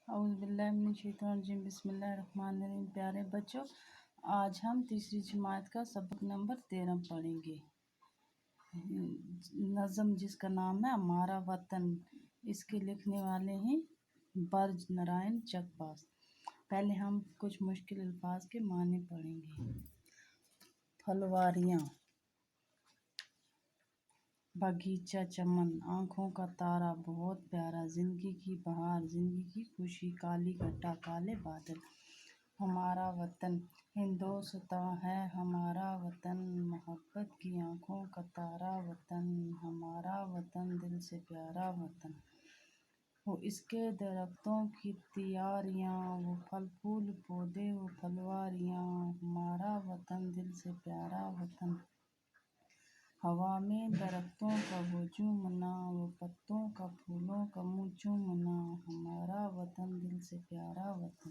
اعوذ باللہ من الشیطان الرجیم، بسم اللہ الرحمن الرحیم۔ پیارے بچوں، آج ہم تیسری جماعت کا سبق نمبر 13 پڑھیں گے۔ نظم جس کا نام ہے ہمارا وطن، اس کے لکھنے والے ہیں برج نارائن چکپاس۔ پہلے ہم کچھ مشکل الفاظ کے معنی پڑھیں گے۔ پھلواریاں، باغیچہ چمن، آنکھوں کا تارا بہت پیارا، زندگی کی بہار، زندگی کی خوشی، کالی گھٹا، کالے بادل۔ ہمارا وطن ہندوستاں ہے ہمارا وطن، محبت کی آنکھوں کا تارا وطن، ہمارا وطن دل سے پیارا وطن۔ وہ اس کے درختوں کی تیاریاں، وہ پھل پھول پودے وہ پھلواریاں، ہمارا وطن دل سے پیارا وطن۔ ہوا میں درختوں کا ہجومنا، وہ پتوں کا پھولوں کا منہ چومنا، ہمارا وطن دل سے پیارا وطن۔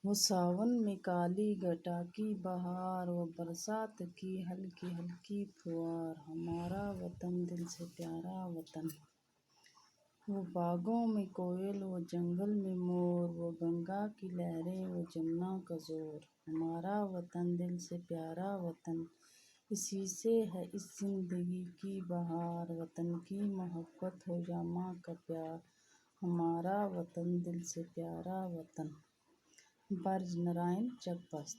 وہ ساون میں کالی گھٹا کی بہار، وہ برسات کی ہلکی ہلکی پھوار، ہمارا وطن دل سے پیارا وطن۔ وہ باغوں میں کوئل وہ جنگل میں مور، وہ گنگا کی لہریں وہ جمنا کا زور، ہمارا وطن دل سے پیارا وطن۔ اسی سے ہے اس زندگی کی بہار، وطن کی محبت ہو یا ماں کا پیار، ہمارا وطن دل سے پیارا وطن۔ برج نارائن چکپاس۔